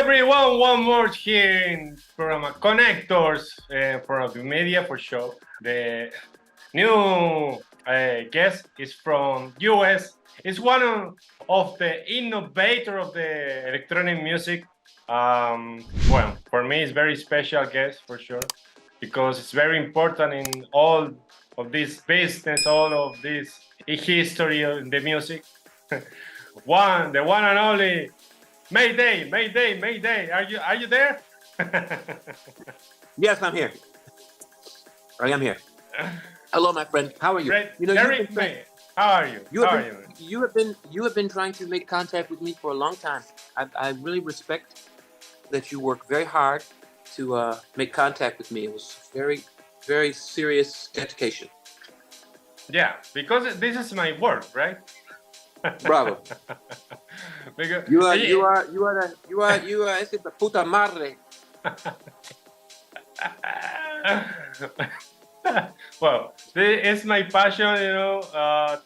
everyone, one more here from Connectors for Audion Media for sure. The new guest is from US. It's one of the innovator of the electronic music. Well, for me, it's very special guest for sure because it's very important in all of this business, all of this history of the music. The one and only. Mayday, Mayday, Mayday. Are you there? Yes, I'm here. I am here. Hello, my friend. How are you? Derrick May. How are you? You have been trying to make contact with me for a long time. I really respect that you work very hard to make contact with me. It was very, very serious dedication. Yeah, because this is my work, right? Bravo. Because you are ese de puta madre. Well, it's my passion,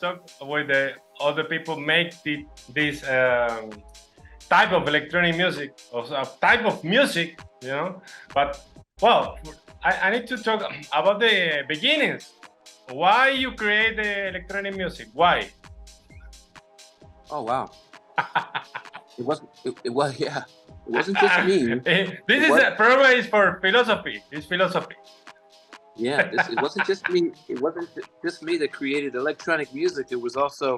talk with the other people, make this type of electronic music, or type of music, But, well, I need to talk about the beginnings. Why you create the electronic music? Why? Oh, wow. It was yeah. It wasn't just me. The program is for philosophy. It's philosophy. Yeah, it wasn't just me. It wasn't just me that created electronic music. It was a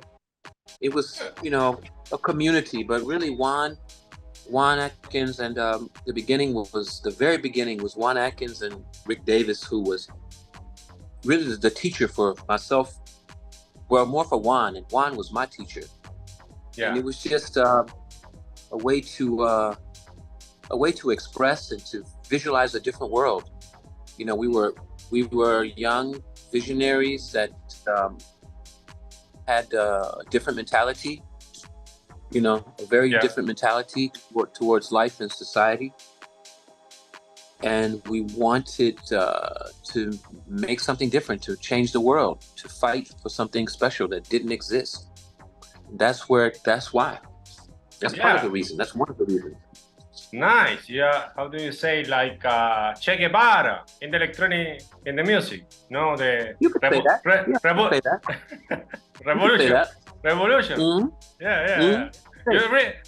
community. But really, Juan Atkins, and the very beginning was Juan Atkins and Rick Davis, who was really the teacher for myself. Well, more for Juan, and Juan was my teacher. Yeah. And it was just a way to express and to visualize a different world. We were young visionaries that had a different mentality. A very different mentality towards life and society. And we wanted to make something different, to change the world, to fight for something special that didn't exist. That's why. That's part of the reason. That's one of the reasons. Nice. Yeah. How do you say, like Che Guevara in the electronic, in the music? No, you could say that. Say that. Revolution. Say that. Revolution. Mm-hmm. Yeah. Mm-hmm. You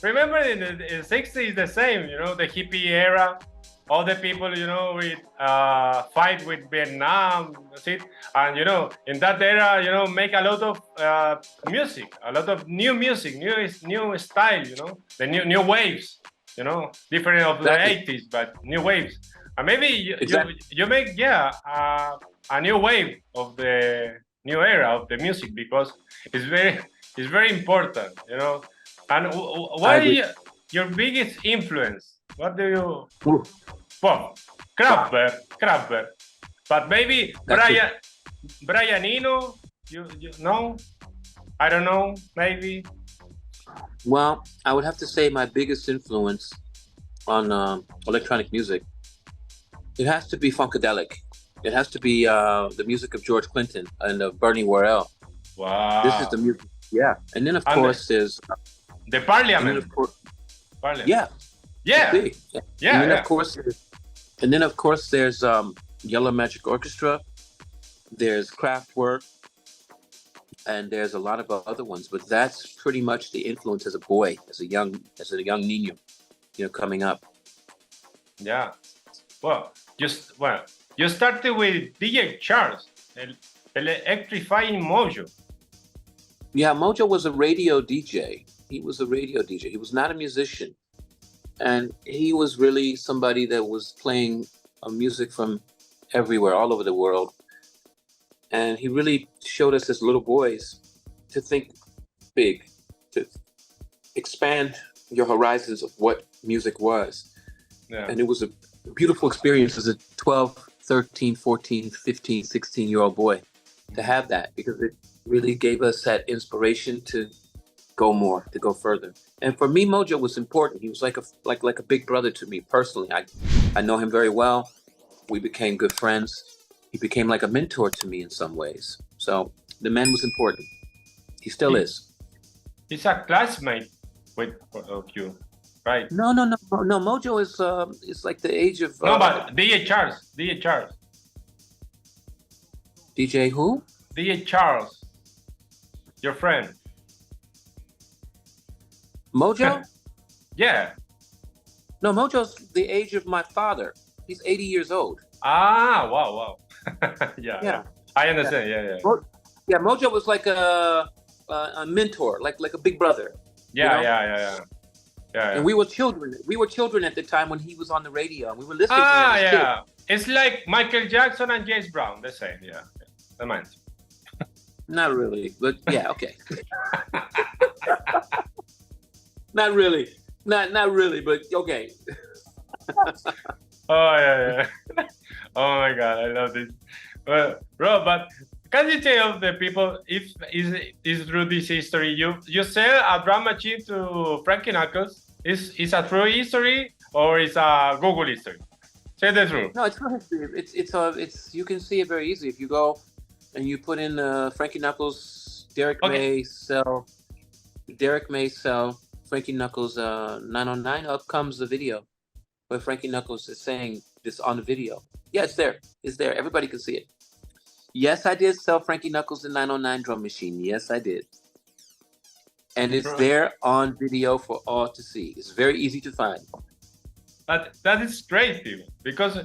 remember in the 60s the same, the hippie era. All the people, with fight with Vietnam, that's it. And, in that era, make a lot of music, a lot of new music, new style, the new waves, different of the 80s, but new waves. And maybe you make, a new wave of the new era of the music, because it's very important, And what is your biggest influence? What do you... Well, Kraftwerk, but maybe Brian Eno, you know? I don't know, maybe. Well, I would have to say my biggest influence on electronic music, it has to be funkadelic. It has to be the music of George Clinton and of Bernie Worrell. Wow. This is the music, yeah. And then of course there's the Parliament. Parliament. Yeah. And then of course there's Yellow Magic Orchestra, there's Kraftwerk, and there's a lot of other ones, but that's pretty much the influence as a boy, as a young niño, coming up. Yeah. Well, you started with DJ Charles, electrifying Mojo. Yeah, Mojo was a radio DJ. He was a radio DJ. He was not a musician. And he was really somebody that was playing music from everywhere, all over the world. And he really showed us as little boys to think big, to expand your horizons of what music was. Yeah. And it was a beautiful experience as a 12, 13, 14, 15, 16-year-old boy to have that, because it really gave us that inspiration to go more, to go further. And for me, Mojo was important. He was like a big brother to me personally. I know him very well. We became good friends. He became like a mentor to me in some ways. So the man was important. He still is. He's a classmate of you, right? No, no, no, no. Mojo is like the age of No, but DJ Charles, DJ who? DJ Charles, your friend. Mojo? Yeah. No, Mojo's the age of my father. He's 80 years old. Ah, wow. Yeah. I understand. Yeah. Mojo was like a mentor, like a big brother. Yeah. And we were children. We were children at the time when he was on the radio, and we were listening to him as kids. It's like Michael Jackson and James Brown, the same. Yeah. The man. Not really, but yeah, okay. Not really. Not really, but okay. Oh yeah. Oh my God, I love this. Bro, but can you tell the people if is through this history you sell a drum machine to Frankie Knuckles? Is a true history or is a Google history? Say the truth. No, it's true history. It's you can see it very easily if you go and you put in Frankie Knuckles, Derrick May sell Frankie Knuckles 909. Up comes the video where Frankie Knuckles is saying this on the video. Yeah, it's there. It's there. Everybody can see it. Yes, I did sell Frankie Knuckles the 909 drum machine. Yes, I did. And it's there on video for all to see. It's very easy to find. That is great, Steve, because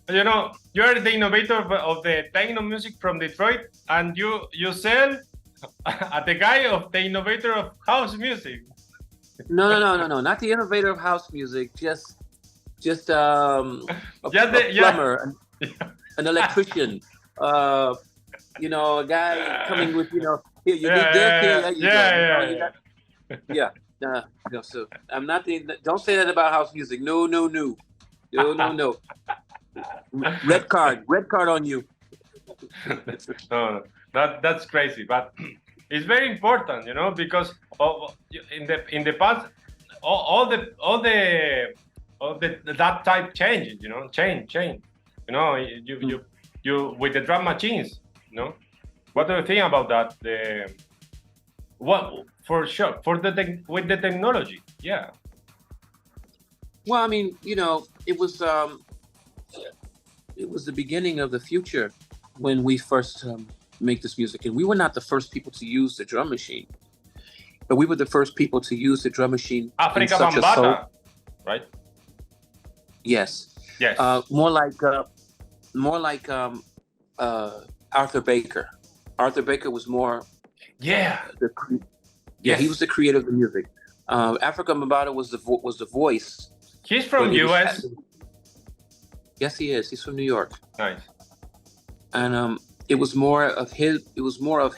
you know you're the innovator of the techno music from Detroit, and you sell the guy of the innovator of house music. No, not the innovator of house music. Just a plumber, an electrician. You know, a guy coming with here. You did this. Yeah. No, so I'm not the. Don't say that about house music. No. Red card on you. No, that's crazy, but it's very important, you know, because in the past, all the that type changes, you know, change. You know, you with the drum machines, you know. What do you think about that? For sure with the technology, yeah. Well, I mean, you know, it was the beginning of the future when we first make this music, and we were not the first people to use the drum machine, but we were the first people to use the drum machine. Africa Bambata, right? Yes. More like Arthur Baker. Arthur Baker was more. Yeah. He was the creator of the music. Africa Bambata was the voice. He's from U.S. Yes, he is. He's from New York. Nice. And it was more of him. It was more of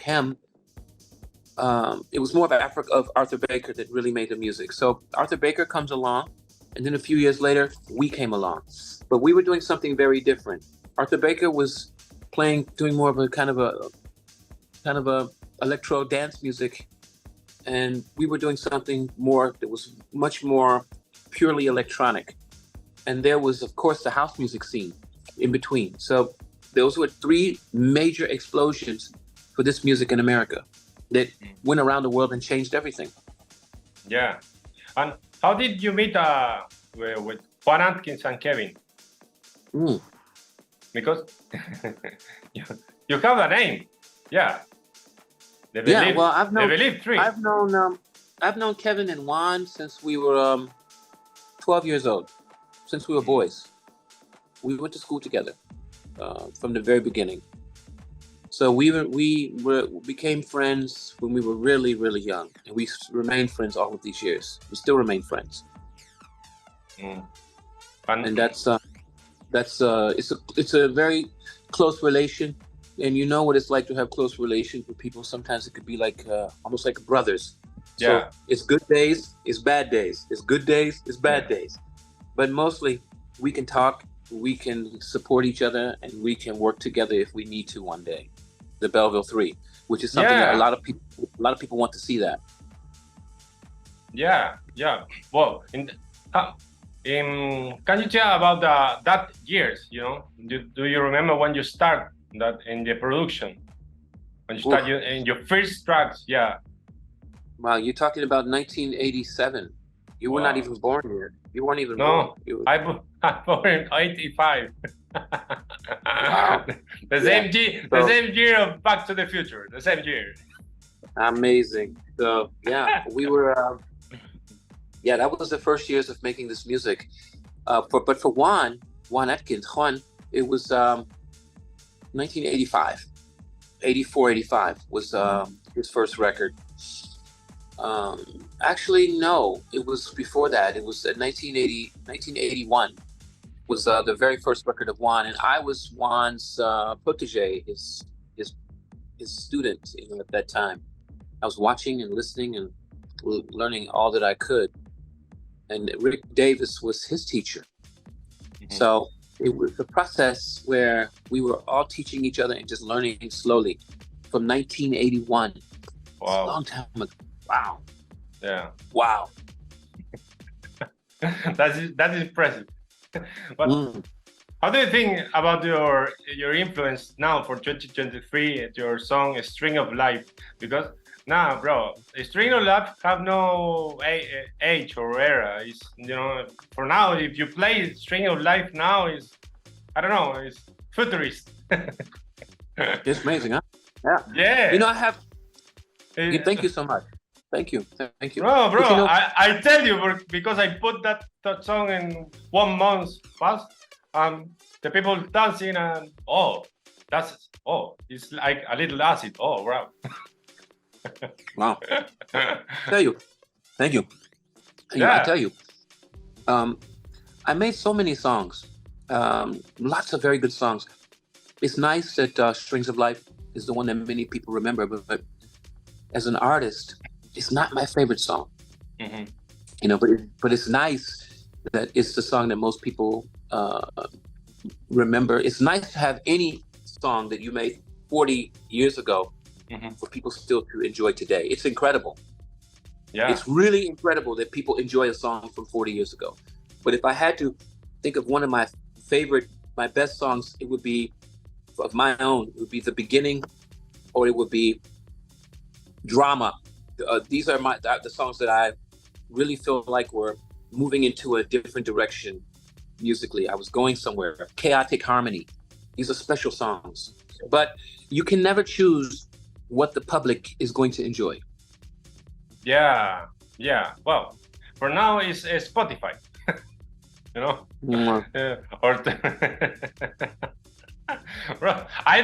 Arthur Baker that really made the music. So Arthur Baker comes along, and then a few years later, we came along. But we were doing something very different. Arthur Baker was doing more of a kind of a electro dance music, and we were doing something more that was much more purely electronic. And there was, of course, the house music scene in between. So those were three major explosions for this music in America that went around the world and changed everything. Yeah. And how did you meet with Juan Atkins and Kevin? Because you have a name. Yeah. Belleville Three. I've known Kevin and Juan since we were 12 years old, since we were boys. We went to school together from the very beginning. So we became friends when we were really, really young, and we remained friends all of these years. We still remain friends. And that's it's a very close relation. And you know what it's like to have close relations with people. Sometimes it could be like almost like brothers. Yeah. So it's good days, it's bad days. It's good days, it's bad days. But mostly we can talk, we can support each other, and we can work together if we need to one day. The Belleville Three, which is something that a lot of people want to see that. Yeah. Well, can you tell about that years? You know, do you remember when you start that in the production? When you start in your first tracks? Yeah. Wow, you're talking about 1987. You were not even born yet. You weren't even born. No, You I'm born in 85. Wow. The same year of Back to the Future. The same year. Amazing. So yeah, we were. Yeah, that was the first years of making this music. But for Juan Atkins, it was 1985, 84, 85 was his first record. Actually, no, it was before that. It was 1981 was the very first record of Juan, and I was Juan's protege, his student, at that time. I was watching and listening and learning all that I could. And Rick Davis was his teacher. Mm-hmm. So it was a process where we were all teaching each other and just learning slowly from 1981. Wow. It's a long time ago. Wow. Yeah. Wow. That's impressive. But how do you think about your influence now for 2023 at your song String of Life? Because now, bro, String of Life have no age or era. It's, for now, if you play String of Life now, it's futurist. It's amazing, huh? Yeah. Yeah. I have. Thank you so much. Thank you. No, bro, I tell you, because I put that song in 1 month past, the people dancing and it's like a little acid. Oh, wow. Wow. Tell you. Thank you. Yeah. I tell you, I made so many songs, lots of very good songs. It's nice that Strings of Life is the one that many people remember, but as an artist, it's not my favorite song. Mm-hmm. But it's nice that it's the song that most people remember. It's nice to have any song that you made 40 years ago for people still to enjoy today. It's incredible. Yeah. It's really incredible that people enjoy a song from 40 years ago. But if I had to think of one of my best songs, it would be of my own. It would be The Beginning, or it would be Drama. These are the songs that I really feel like were moving into a different direction musically. I was going somewhere. Chaotic Harmony. These are special songs. But you can never choose what the public is going to enjoy. Yeah. Well, for now it's Spotify. Bro, I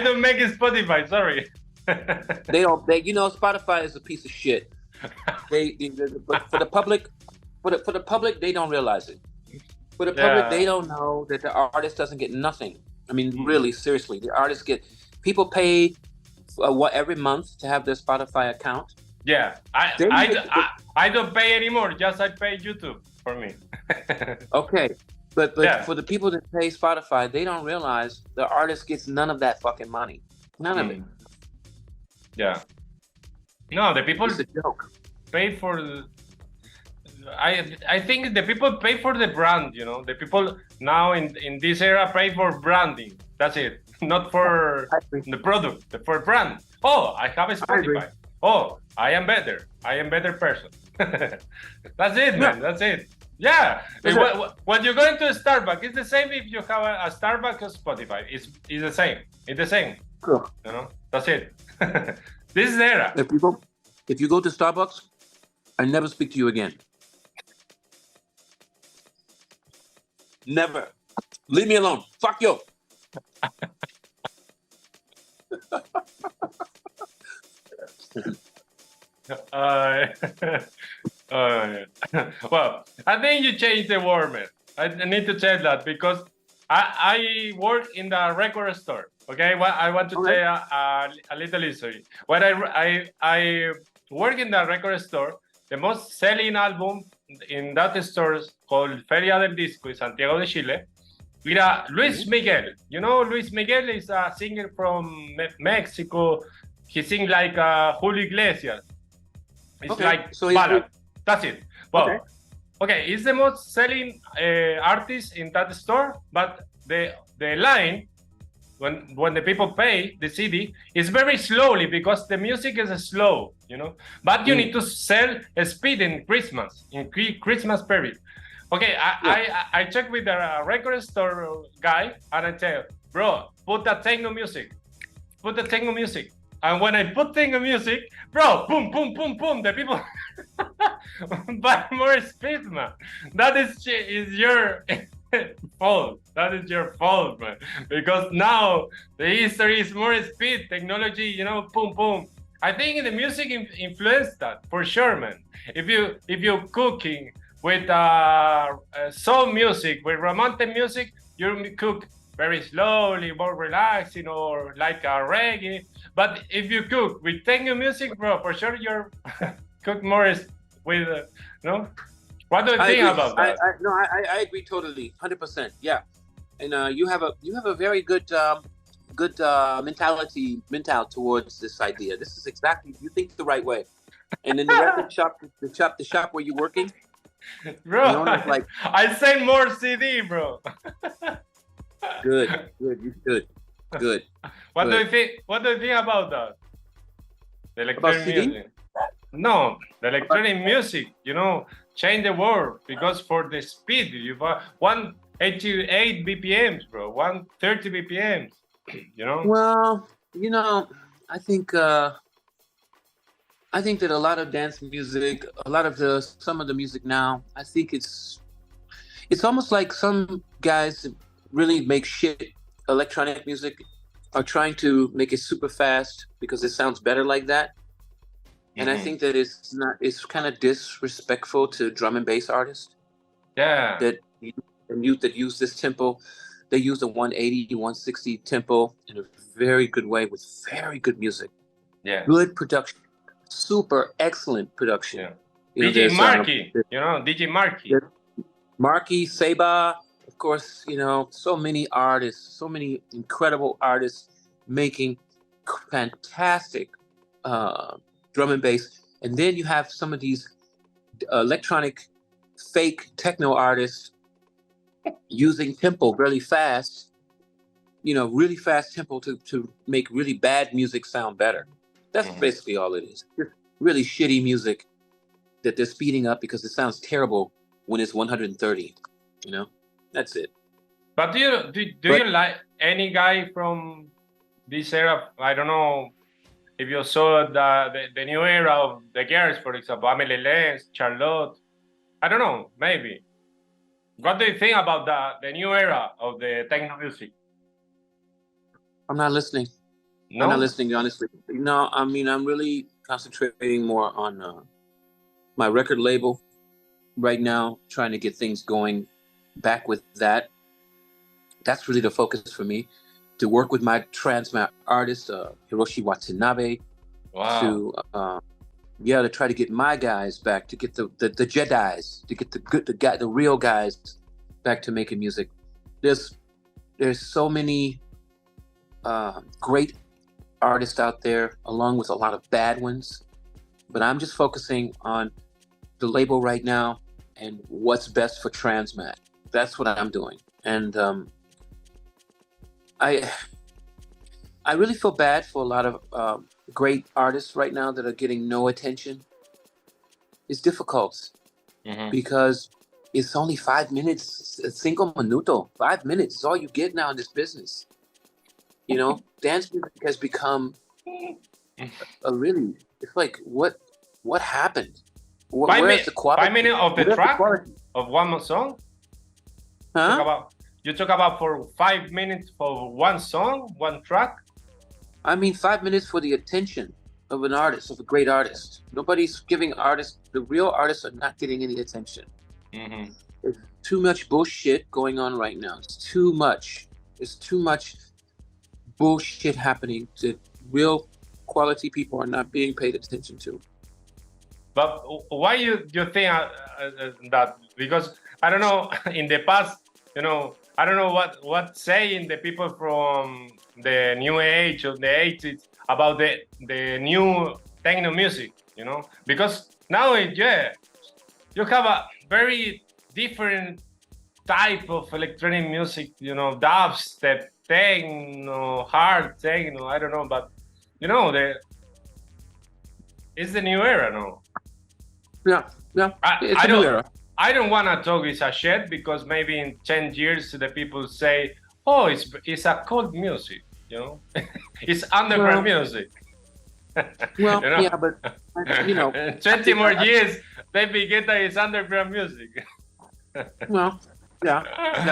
don't make it Spotify. Sorry. They Spotify is a piece of shit. But for the public, they don't realize it. For the public, they don't know that the artist doesn't get nothing. I mean, really, seriously, the artists people pay every month to have their Spotify account. Yeah, I don't pay anymore. Just I pay YouTube for me. Okay, but for the people that pay Spotify, they don't realize the artist gets none of that fucking money. None of it. Yeah. No, the people it's a joke. Pay for. I think the people pay for the brand. The people now in this era pay for branding. That's it. Not for the product. For brand. Oh, I have a Spotify. Oh, I am better. I am better person. That's it, man. That's it. Yeah. When you go into a Starbucks, it's the same if you have a Starbucks or Spotify. It's the same. It's the same. Cool. That's it. This is the era. If you go to Starbucks, I never speak to you again. Never. Leave me alone. Fuck you. Well, I think you changed the word, man. I need to tell that because I work in the record store. Okay, well, I want to tell a little history. When I work in the record store, the most selling album in that store is called Feria del Disco in Santiago de Chile. Era Luis Miguel. Luis Miguel is a singer from Mexico. He sings like Julio Iglesias. It's like ballad. That's it. Well, okay, he's the most selling artist in that store, but the line when the people pay the CD, it's very slowly because the music is slow, you know. But you need to sell a speed in Christmas, Christmas period. Okay, I check with the record store guy and I tell, bro, put the techno music. Put the techno music. And when I put techno music, bro, boom, boom, boom, boom, the people buy more speed, man. That is your fault. That is your fault, man. Because now the history is more speed, technology, you know, boom, boom. I think the music influenced that for sure, man. If you cooking with soul music, with romantic music, you cook very slowly, more relaxing, or like a reggae. But if you cook with techno music, bro, for sure you're cook more with, no? What do you think about that? I agree totally, 100%. Yeah, and you have a very good mental towards this idea. This is exactly, you think the right way. And in the record shop, the shop where you're working, bro, the owner's like, I send more CD, bro. Good, you should. Good. What do you think? What do you think about that? The electronic music. No, the electronic music, you know, change the world because for the speed, you've 188 BPMs, bro, 130 BPMs, you know. Well, you know, I think that a lot of dance music, some of the music now, I think it's almost like some guys really make shit electronic music are trying to make it super fast because it sounds better like that. And I think that it's kind of disrespectful to drum and bass artists. Yeah. That use this tempo. They use a 180, 160 tempo in a very good way with very good music. Yeah. Good production. Super excellent production. Yeah. You know, DJ Marky, DJ Marky. Marky, Seba, of course, you know, so many artists, so many incredible artists making fantastic drum and bass. And then you have some of these electronic fake techno artists using tempo really fast, you know, really fast tempo to make really bad music sound better. That's basically all it is. Just really shitty music that they're speeding up because it sounds terrible when it's 130, you know? That's it. But do you like any guy from this era? I don't know if you saw the new era of the girls, for example, Amelie Lenz, Charlotte. I don't know, maybe. What do you think about the new era of the techno music? I'm not listening. No? I'm not listening, honestly. No, I mean, I'm really concentrating more on my record label right now, trying to get things going back with that. That's really the focus for me, to work with my transmat artist, Hiroshi Watanabe. Wow. To try to get my guys back, to get the Jedis, to get the real guys back to making music. There's so many great artists out there, along with a lot of bad ones. But I'm just focusing on the label right now and what's best for Transmat. That's what I'm doing. And I really feel bad for a lot of great artists right now that are getting no attention. It's difficult because it's only 5 minutes, a single minuto. 5 minutes is all you get now in this business. You know, dance music has become it's like, what happened? Where's the quality? 5 minutes of the track of one more song? Huh? You talk about for 5 minutes for one song, one track? I mean, 5 minutes for the attention of an artist, of a great artist. Nobody's giving the real artists are not getting any attention. There's too much bullshit going on right now. It's too much. There's too much bullshit happening that real quality people are not being paid attention to. But why you think that? Because I don't know, in the past, you know, I don't know what saying the people from the new age of the 80s about the new techno music, you know, because now you have a very different type of electronic music, you know, dubstep, techno, hard techno, I don't know, but you know, it's the new era, no? Yeah. It's a new era. I don't want to talk it's a shit because maybe in 10 years the people say, oh, it's a cold music, you know, it's underground music. Well, you know? yeah, but you know, 20 more years, baby guitar is underground music. Well, yeah,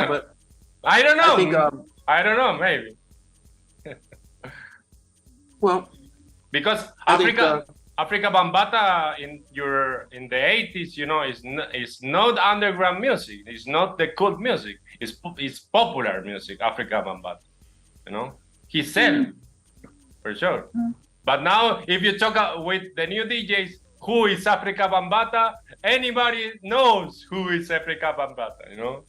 but I don't know. I think, I don't know, maybe. Well, because Africa Bambata in the 80s, you know, is not underground music. It's not the cool music. It's popular music. Africa Bambata, you know, he said for sure. But now, if you talk with the new DJs, who is Africa Bambata? Anybody knows who is Africa Bambata, you know?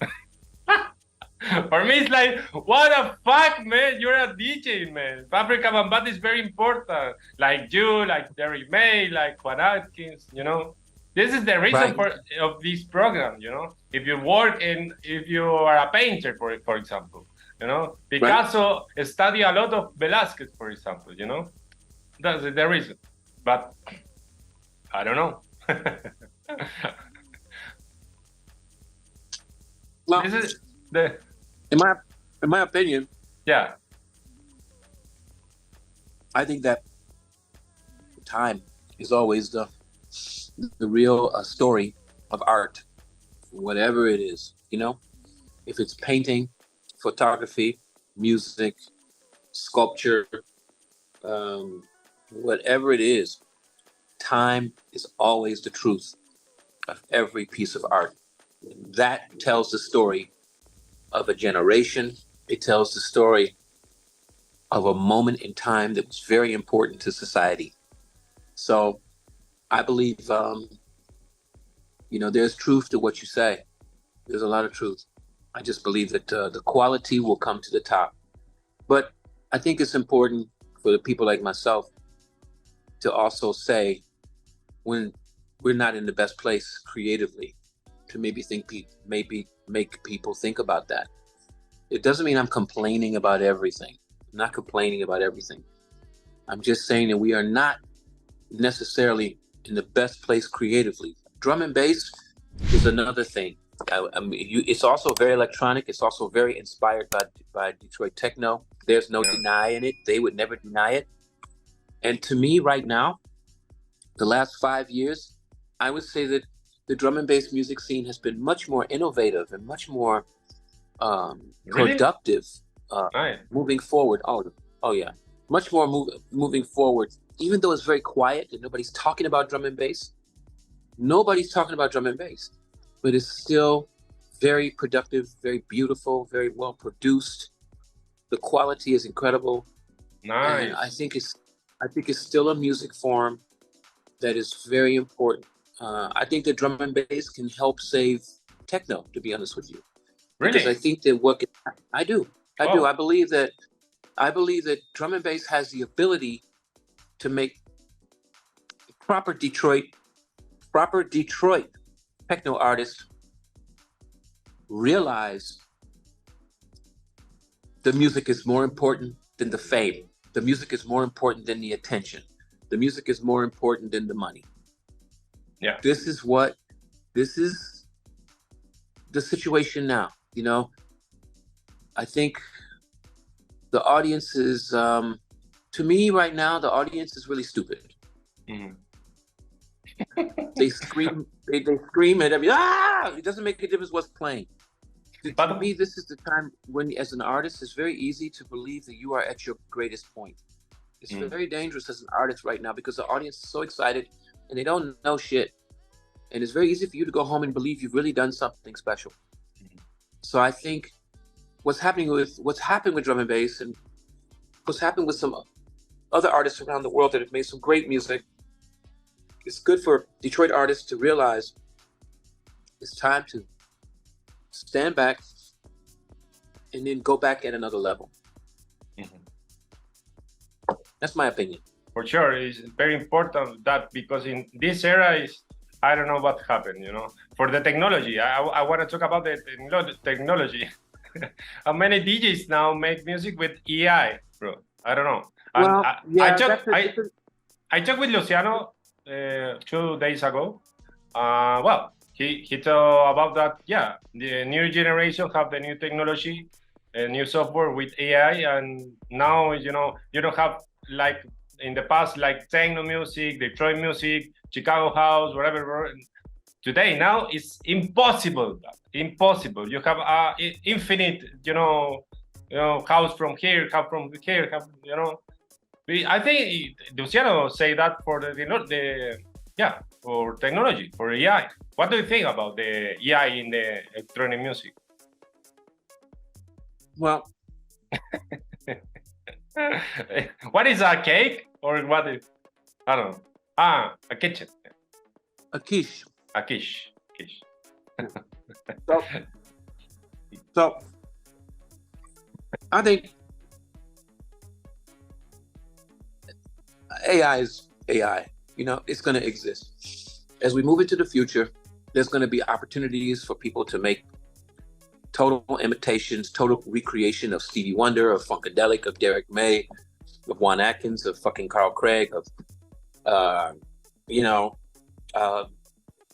For me, it's like, what the fuck, man? You're a DJ, man. Africa Bambata is very important. Like you, like Derrick May, like Juan Atkins, you know? This is the reason of this program, you know? If you are a painter, for example, you know? Picasso studied a lot of Velázquez, for example, you know? That's the reason. But I don't know. Well, this is in my opinion, yeah, I think that time is always the real story of art, whatever it is. You know, if it's painting, photography, music, sculpture, whatever it is, time is always the truth of every piece of art. That tells the story of a generation. It tells the story of a moment in time that was very important to society. So I believe, you know, there's truth to what you say. There's a lot of truth. I just believe that the quality will come to the top. But I think it's important for the people like myself to also say when we're not in the best place creatively, to maybe make people think about that. It doesn't mean I'm complaining about everything. I'm not complaining about everything. I'm just saying that we are not necessarily in the best place creatively. Drum and bass is another thing. I mean, it's also very electronic. It's also very inspired by Detroit techno. There's no denying it. They would never deny it. And to me right now, the last 5 years, I would say that the drum and bass music scene has been much more innovative and much more productive moving forward. Oh yeah, much more moving forward. Even though it's very quiet and nobody's talking about drum and bass, nobody's talking about drum and bass, but it's still very productive, very beautiful, very well produced. The quality is incredible. Nice. And I think it's still a music form that is very important. I think that drum and bass can help save techno, to be honest with you. Really? Because I think that I do. I believe that drum and bass has the ability to make proper Detroit techno artists realize the music is more important than the fame. The music is more important than the attention. The music is more important than the money. Yeah. This is the situation now, you know. I think the audience is, to me right now, the audience is really stupid. Mm-hmm. They scream at every, it doesn't make a difference what's playing. To me, this is the time when, as an artist, it's very easy to believe that you are at your greatest point. It's very dangerous as an artist right now because the audience is so excited and they don't know shit. And it's very easy for you to go home and believe you've really done something special. So I think what's happened with drum and bass and what's happened with some other artists around the world that have made some great music, it's good for Detroit artists to realize it's time to stand back and then go back at another level. That's my opinion. For sure, it's very important that because in this era I don't know what happened, you know, for the technology. I want to talk about the technology. how many DJs now make music with AI, bro? I don't know. Well, I checked with Luciano 2 days ago. Well, he told about that. Yeah, the new generation have the new technology, new software with AI, and now you don't have like in the past like techno music, Detroit music, Chicago house, whatever. Today now it's impossible. Impossible. You have infinite, house from here, house from here, I think Luciano say that for for technology, for AI. What do you think about the AI in the electronic music? Well, what is a cake or what is? I don't know. A kitchen. a quiche. A quiche. So I think AI is AI. It's going to exist. As we move into the future, there's going to be opportunities for people to make total imitations, total recreation of Stevie Wonder, of Funkadelic, of Derrick May, of Juan Atkins, of fucking Carl Craig, of REO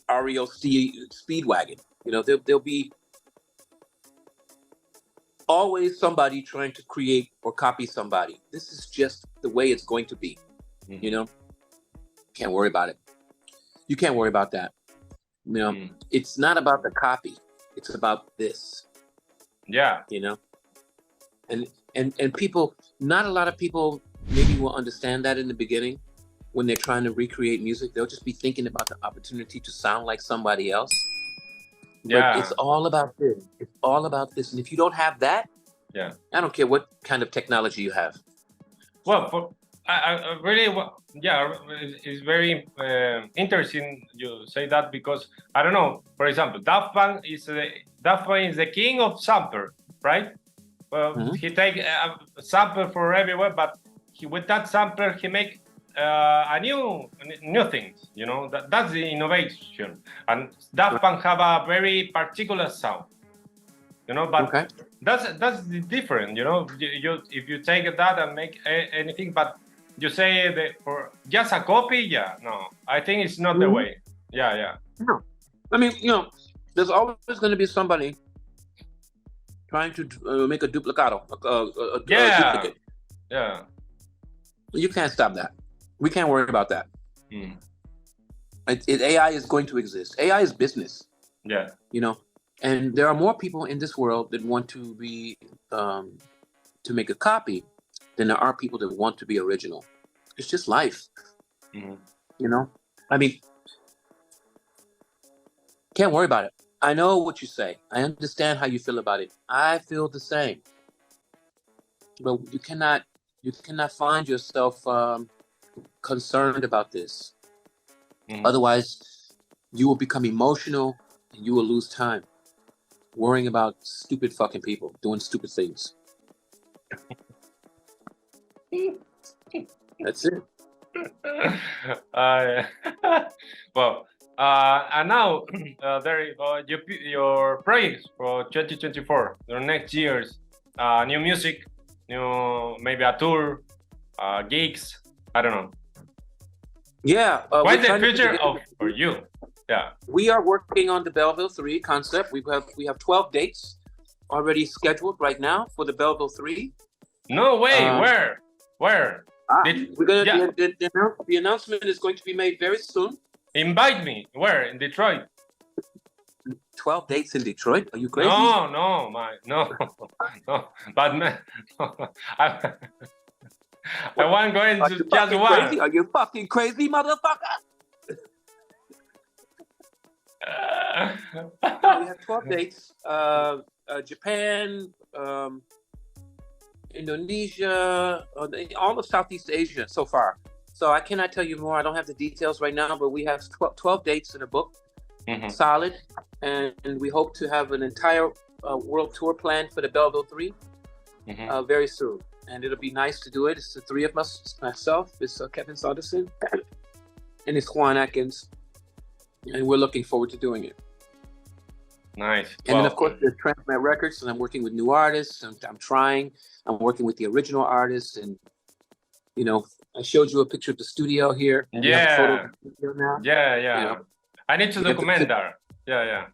Speedwagon. There'll be always somebody trying to create or copy somebody. This is just the way it's going to be. Can't worry about it. You can't worry about that. It's not about the copy. It's about this. Yeah. And people, not a lot of people maybe will understand that in the beginning when they're trying to recreate music. They'll just be thinking about the opportunity to sound like somebody else. Yeah. But it's all about this. It's all about this. And if you don't have that, I don't care what kind of technology you have. Well, I really, it's very interesting you say that because I don't know. For example, Daft Punk is the king of sampler, right? Well, he take a sample for everywhere, but with that sampler he make a new things. That's the innovation, and Daft Punk have a very particular sound. But that's the different. If you take that and make anything, but you say that for just a copy, no, I think it's not the way. Yeah. No, I mean, there's always going to be somebody trying to make a duplicato, a duplicate. Yeah. You can't stop that. We can't worry about that. AI is going to exist. AI is business. Yeah. And there are more people in this world that want to be to make a copy than there are people that want to be original. It's just life. I mean, can't worry about it. I know what you say. I understand how you feel about it. I feel the same. But you cannot find yourself concerned about this. Otherwise, you will become emotional and you will lose time worrying about stupid fucking people doing stupid things. That's it. Well, and now, Derrick, your projects for 2024, your next years, new music, maybe a tour, gigs, I don't know. Yeah. What's the future for you? Yeah. We are working on the Belleville Three concept. We have 12 dates already scheduled right now for the Belleville Three. No way. Where? We're gonna. The announcement is going to be made very soon. Invite me. Where? In Detroit. 12 dates in Detroit? Are you crazy? No. But man, I want going to just one. Crazy? Are you fucking crazy, motherfucker? We have 12 dates. Japan, Indonesia, all of Southeast Asia so far. So I cannot tell you more. I don't have the details right now, but we have 12 dates in a book, solid, and we hope to have an entire world tour planned for the Belleville Three very soon. And it'll be nice to do it. It's the three of us. It's myself, it's Kevin Saunderson, and it's Juan Atkins. And we're looking forward to doing it. Nice. And then, of course, there's Transmet Records, and I'm working with new artists. I'm working with the original artists. And, I showed you a picture of the studio here. Yeah. You have a photo of the studio now. Yeah. I need to document that. Yeah.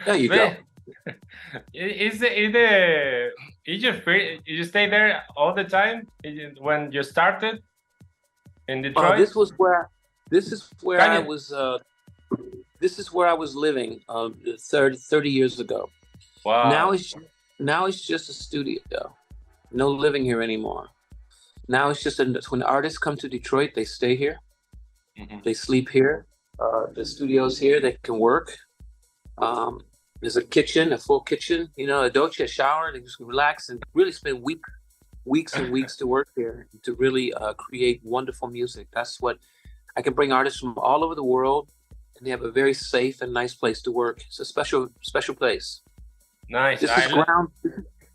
There you go. Is you stay there all the time when you started in Detroit? This is where I was living 30 years ago. Wow. Now it's just a studio. No living here anymore. Now it's just when artists come to Detroit, they stay here. Mm-hmm. They sleep here. The studio's here. They can work. There's a kitchen, a full kitchen, a douche, a shower. They just relax and really spend weeks and weeks to work here to really create wonderful music. That's what I can bring artists from all over the world, and they have a very safe and nice place to work. It's a special place. Nice.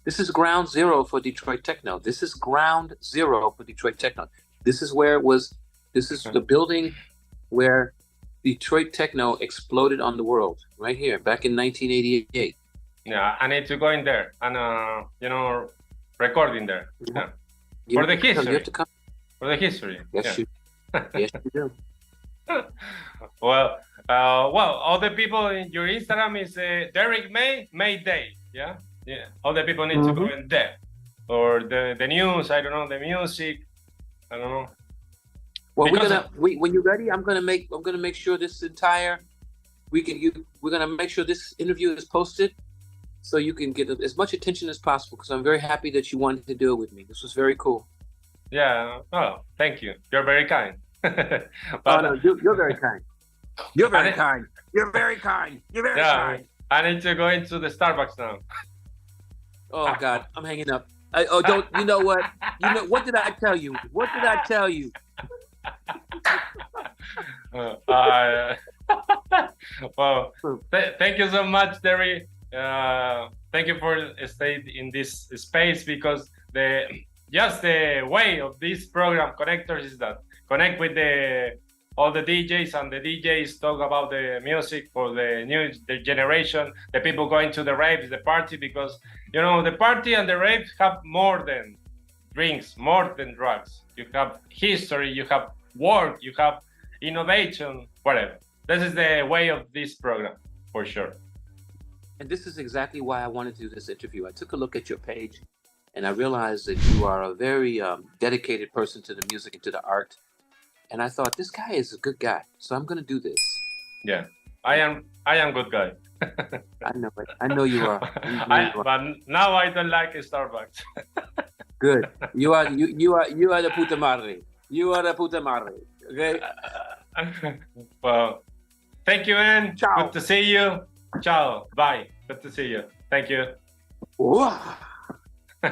This is ground zero for Detroit techno. This is ground zero for Detroit techno. This is where it was. This is the building where Detroit techno exploded on the world, right here, back in 1988. Yeah, I need to go in there and record in there. Yeah. For the history. You have to come. For the history. Yes, you do. Well, all the people in your Instagram is Derrick May Day. Yeah. All the people need to go in there, or the news. I don't know, the music. I don't know. Well, when you're ready, I'm gonna make sure this entire we're gonna make sure this interview is posted, so you can get as much attention as possible. Because I'm very happy that you wanted to do it with me. This was very cool. Yeah. Oh, thank you. You're very kind. No, you're very kind. You're very kind. You're very kind. You're very kind. I need to go into the Starbucks now. Oh God, I'm hanging up. Don't. You know what? What did I tell you? What did I tell you? Well, thank you so much, Derry. Thank you for staying in this space, because the way of this program Connectors is that connect with all the DJs, and the DJs talk about the music for the generation, the people going to the raves, the party, because the party and the raves have more than drinks, more than drugs. You have history, you have work, you have innovation, whatever. This is the way of this program, for sure. And this is exactly why I wanted to do this interview. I took a look at your page, and I realized that you are a very dedicated person to the music and to the art. And I thought, this guy is a good guy, so I'm going to do this. Yeah, I am good guy. I know it. I know you are. But now I don't like Starbucks. Good. You are the puta madre. You are the puta madre. Okay. Well, thank you, man. Ciao. Good to see you. Ciao. Bye. Good to see you. Thank you. Wow.